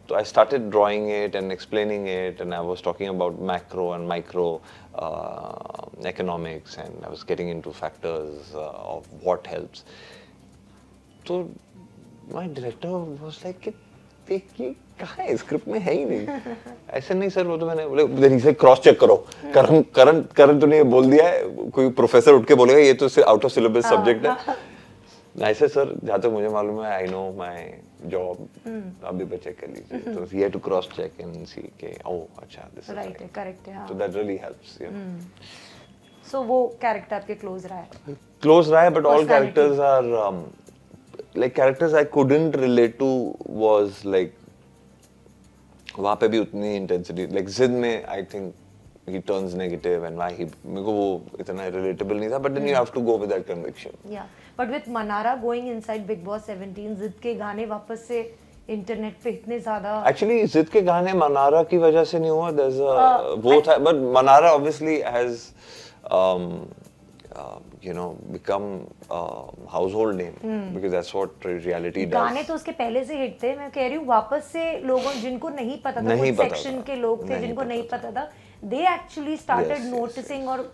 S2: So I started drawing it and explaining it, and I was talking about macro and micro economics, and I was getting into factors of what helps. So my director was like, देखिए कहाँ है, script में है ही नहीं. ऐसे नहीं sir, वो तो मैंने बोले इसे क्रॉस चेक करो. करण तूने ये बोल दिया है, कोई प्रोफेसर उठ के बोलेगा ये तो आउट ऑफ सिलेबस सब्जेक्ट है. ऐसे सर जहाँ तक मुझे मालूम है, आई नो माई जॉब, आप भी चेक कर लीजिए. तो he had to cross check and see के ओह अच्छा दिस इज
S1: राइट, करेक्ट है.
S2: So that really helps.
S1: So वो कैरेक्टर आपके क्लोज रहा है?
S2: close रहा है, but all
S1: Personality.
S2: characters are like characters I couldn't relate to was like वहाँ पे भी उतनी intensity like जिद में I think he turns negative and why he मेरे को वो इतना relatable नहीं था, but then you have to go with that conviction.
S1: Yeah, but with Manara going inside Big Boss 17, जिद के गाने वापस से इंटरनेट पे इतने ज्यादा
S2: Actually जिद के गाने मनारा की वजह से नहीं हुआ, there's a वो था, but Manara obviously has you know become a household name because that's what reality does.
S1: गाने तो उसके पहले से हिट थे, मैं कह रही हूँ वापस से लोगों जिनको नहीं पता था,
S2: नहीं
S1: कुछ
S2: पता
S1: सेक्शन
S2: था,
S1: के लोग थे
S2: नहीं
S1: जिनको
S2: पता
S1: नहीं
S2: था।
S1: पता था, they actually started
S2: Yes, yes,
S1: noticing और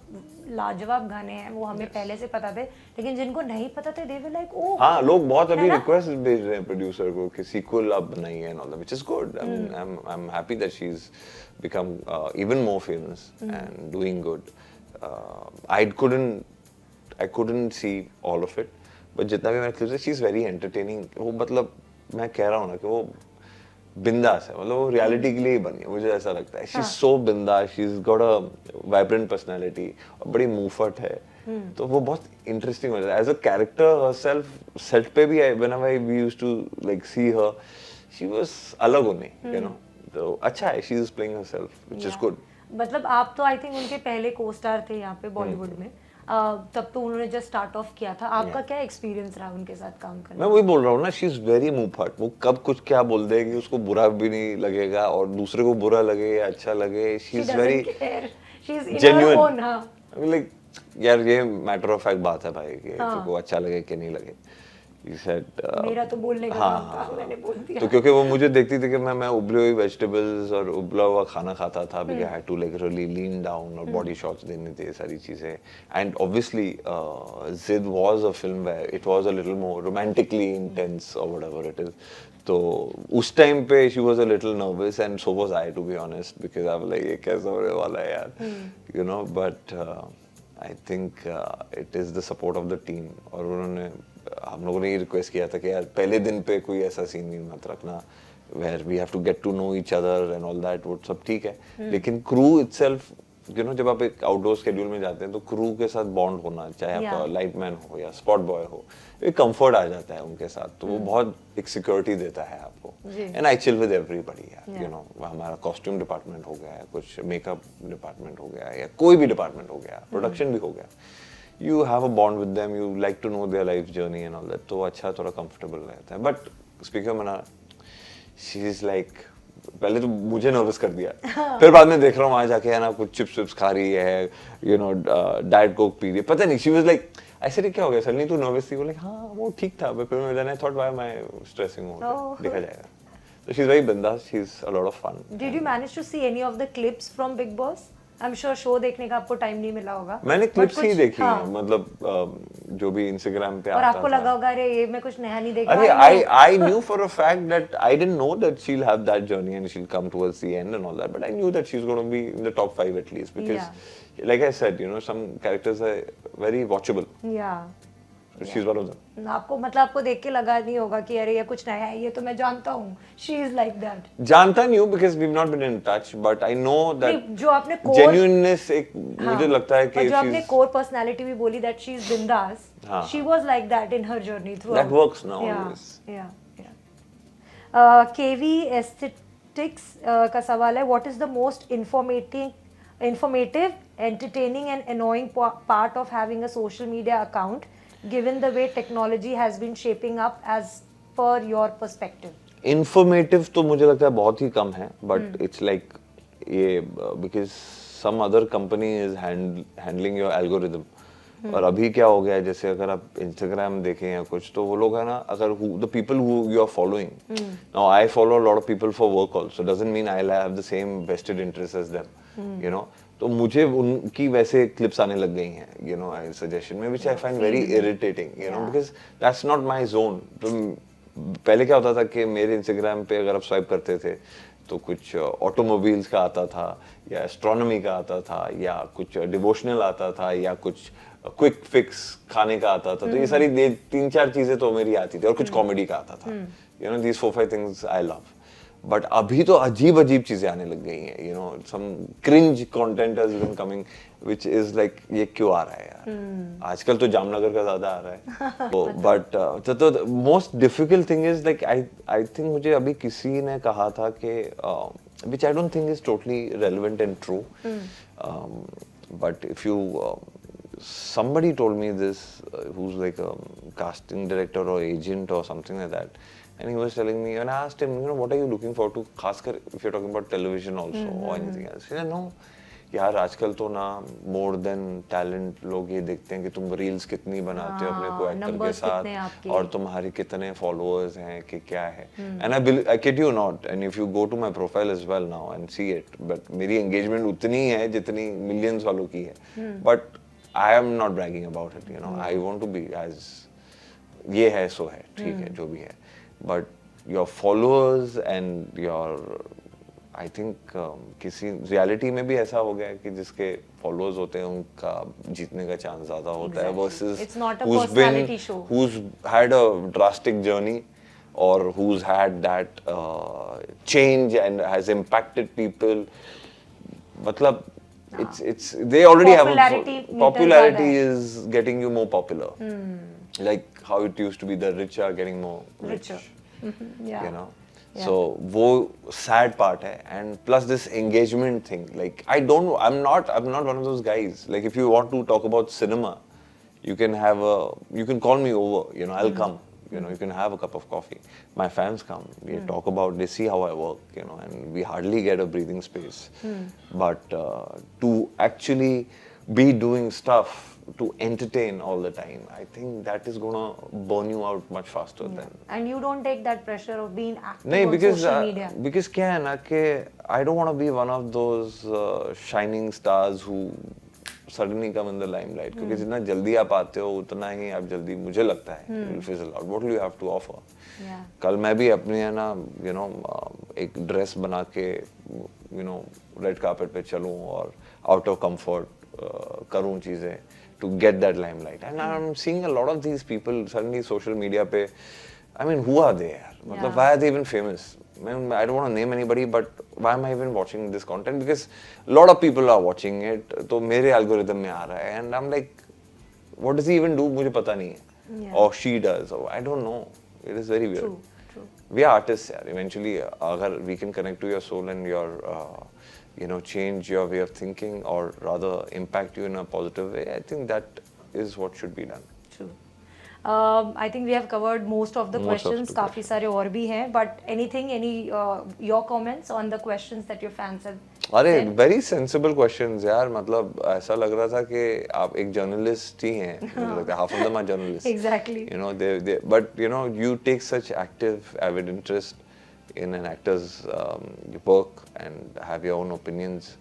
S1: लाजवाब गाने हैं वो हमें पहले से पता थे, लेकिन जिनको नहीं पता थे they were like oh
S2: हाँ, लोग बहुत अभी
S1: है ना?
S2: रिक्वेस्ट भेज रहे हैं प्रोड्यूसर को कि सीक्वल अब बनाइए and all that, which is good. I'm happy that she's become even more famous and doing good. I couldn't see all of it, but जितना भी मैंने क्लिप्स है, she's very entertaining. वो मतलब मैं कह रहा हूँ ना कि वो बिंदास है, मतलब वो रियलिटी के लिए ही बनी है, मुझे ऐसा लगता है. She's so बिंदास, she's got a vibrant personality, और बड़ी मुंहफट है. तो वो बहुत इंटरेस्टिंग हो जाता है. As a character herself, set पे भी whenever we used to like see her, she was अलग होनी, you know. तो अच्छा है, she is playing herself, which is good.
S1: मतलब आप तो आई थिंक उनके पहले को स्टार थे यहाँ पे बॉलीवुड में, तब तो उन्होंने जस्ट स्टार्ट ऑफ किया था. आपका क्या एक्सपीरियंस रहा उनके साथ काम करने?
S2: मैं वही बोल रहा हूँ ना, शी इज वेरी मुंहफट. वो कब कुछ क्या बोल देगी, उसको बुरा भी नहीं लगेगा और दूसरे को बुरा लगे या अच्छा लगे. She is very genuine. Like यार ये मैटर ऑफ फैक्ट बात है भाई कि तुमको अच्छा लगे कि नहीं लगे. He said,
S1: मेरा तो बोलने का काम था, मैंने बोल दिया.
S2: तो क्योंकि वो मुझे देखती थी कि मैं उबली हुई वेजिटेबल्स और उबला हुआ खाना खाता था, because I had to like really lean down और body shots देने थे, सारी चीजें. And obviously Zid was a film where it was a little more romantically intense or whatever it is. तो उस टाइम पे she was a little nervous and so was I, to be honest, because I was like ये कैसा होने वाला है यार, you know. But I think it is the support of the team. और उन्होंने हम लोगों ने ये रिक्वेस्ट किया था कि यार पहले दिन पे कोई ऐसा सीन नहीं मत रखना where we have to get to know each other and all that. वो सब ठीक है, लेकिन क्रू itself, you know, जब आप एक आउटडोर शेड्यूल में जाते हैं तो क्रू के साथ बॉन्ड होना, चाहे आपका लाइटमैन हो या स्पॉट बॉय हो, एक कंफर्ट आ जाता है उनके साथ. तो वो बहुत एक सिक्योरिटी देता है आपको. And I chill with everybody यार, यू नो. हमारा कॉस्ट्यूम डिपार्टमेंट हो गया, कुछ मेकअप डिपार्टमेंट हो गया, या कोई भी डिपार्टमेंट हो गया, प्रोडक्शन भी हो गया. You have a bond with them, you like to know their life journey and all that. तो अच्छा थोड़ा comfortable रहता है. But speaking of Manara, she is like, पहले तो मुझे नर्वस कर दिया, फिर बाद में देख रहा हूँ वहाँ जाके है ना कुछ चिप्स विप्स खा रही है, you know, diet Coke P रही है, पता नहीं. She was like, ऐसे क्या हो गया सडनली तू नर्वस थी? वो लाइक हाँ वो ठीक था, but फिर मैं thought why am I stressing over, देखा जाएगा. So she's very bindas, she's a lot of fun.
S1: Did you manage to see any of the clips from Big Boss? I'm sure show देखने का आपको time नहीं मिला होगा.
S2: मैंने clips ही देखी हैं, मतलब जो भी इंस्टाग्राम पे आता था.
S1: और आपको लगा होगा अरे ये मैं कुछ नया नहीं देख
S2: अरे
S1: रहा.
S2: I knew for a fact that I didn't know that she'll have that journey and she'll come towards the end and all that, but I knew that she's going to be in the top 5 at least, because like I said, you know, some characters are very watchable.
S1: Yeah.
S2: She's one of them.
S1: आपको मतलब आपको देख के लगा नहीं होगा कि अरे ये कुछ नया है, ये तो मैं जानता हूँ. She is like that.
S2: जानता नहीं हूँ because we've not been in touch, but I know that
S1: जो आपने
S2: genuineness एक मुझे लगता है कि
S1: जो आपने core personality भी बोली that she is bindas, she was like that in her journey throughout.
S2: That works now always.
S1: KV Aesthetics का सवाल है, what is the most informative, entertaining and annoying part of having a social media account, given the way technology has been shaping up as per your perspective?
S2: Informative तो मुझे लगता है बहुत ही कम है, but it's like ये because some other company is handling your algorithm. और अभी क्या हो गया है, जैसे अगर आप Instagram देखें या कुछ, तो वो लोग है ना, अगर the people who you are following, now I follow a lot of people for work also, doesn't mean I'll have the same vested interests as them, you know. तो मुझे उनकी वैसे क्लिप्स आने लग गई हैं, you know, सजेशन में, which I find very irritating, you know, because that's not my zone. तो पहले क्या होता था कि मेरे इंस्टाग्राम पे अगर आप स्वाइप करते थे तो कुछ ऑटोमोबाइल्स का आता था, या एस्ट्रोनॉमी का आता था, या कुछ डिवोशनल आता था, या कुछ क्विक फिक्स खाने का आता था. तो ये सारी 3-4 चीजें तो मेरी आती थी, और कुछ कॉमेडी का आता था. You know, these 4-5 things I love. बट अभी तो अजीब अजीब चीजें आने लग गई हैं, you know, some cringe content has been coming which is like ये क्यों आ रहा है यार. आजकल तो जामनगर का ज्यादा आ रहा है. बट तो most difficult thing is like I think मुझे अभी किसी ने कहा था कि which I don't think is totally relevant and true. But if you somebody told me this who's like a casting director or agent or something like that, and he was telling me, and I asked him, you know, what are you looking forward to, खासकर if you're talking about television also or anything else. He said, no, यार आजकल तो ना more than talent लोग ये देखते हैं कि तुम रील्स कितनी बनाते हो अपने को एक्टर के साथ और तुम्हारे कितने फॉलोअर्स हैं कि क्या है. And I kid you not, and if you go to my profile as well now and see it, but मेरी एंगेजमेंट उतनी है जितनी मिलियंस वालों की है. But I am not bragging about it, you know, I want to be as ये है सो है, ठीक है जो भी है. But your followers and your I think किसी रियलिटी में भी ऐसा हो गया है कि जिसके फॉलोअर्स होते हैं उनका जीतने का चांस ज्यादा होता है versus who's had a drastic journey or who's had that change and has impacted people. मतलब it's they already popularity is getting you more popular. Like how it used to be the rich are getting more rich.
S1: Yeah.
S2: You know. So वो sad part है, and plus this engagement thing, like I'm not one of those guys. Like if you want to talk about cinema, you can call me over, you know, I'll come, you know, you can have a cup of coffee. My fans come, we talk about, they see how I work, you know, and we hardly get a breathing space. But to actually be doing stuff to entertain all the time, I think that is gonna burn you out much faster than.
S1: And you don't take that pressure of being active
S2: नहीं,
S1: on
S2: because
S1: social media.
S2: Because क्या है ना कि I don't want to be one of those shining stars who suddenly come in the limelight. क्योंकि जितना जल्दी आप आते हो उतना ही आप जल्दी, मुझे लगता है, you will fizzle out. What do you have to offer? कल मैं भी अपने है ना, you know, एक ड्रेस बना के, you know, रेड कार्पेट पे चलूं और out of comfort करूं चीजें to get that limelight. And I'm seeing a lot of these people suddenly social media pe, I mean, who are they? Matlab, why are they even famous? I don't want to name anybody, but why am I even watching this content? Because a lot of people are watching it, तो मेरे algorithm में आ रहा है, and I'm like, what does he even do? मुझे पता नहीं है. Or she does, or I don't know. It is very weird.
S1: True.
S2: We are artists, यार. Eventually, अगर we can connect to your soul and your you know, change your way of thinking, or rather impact you in a positive way, I think that is what should be done.
S1: True. I think we have covered most of the questions. काफी सारे और भी हैं, but anything, your comments on the questions that your fans have
S2: अरे
S1: sent?
S2: very sensible questions यार. मतलब ऐसा लग रहा था कि आप एक journalist ही हैं. मुझे लगता है half of them are journalists.
S1: Exactly.
S2: You know, but you know, you take such active, avid interest in an actor's work and have your own opinions,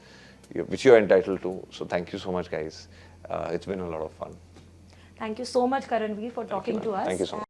S2: which you are entitled to. So thank you so much, guys. It's been a lot of fun.
S1: Thank you so much, Karanvir, for talking to us.
S2: Thank you so much.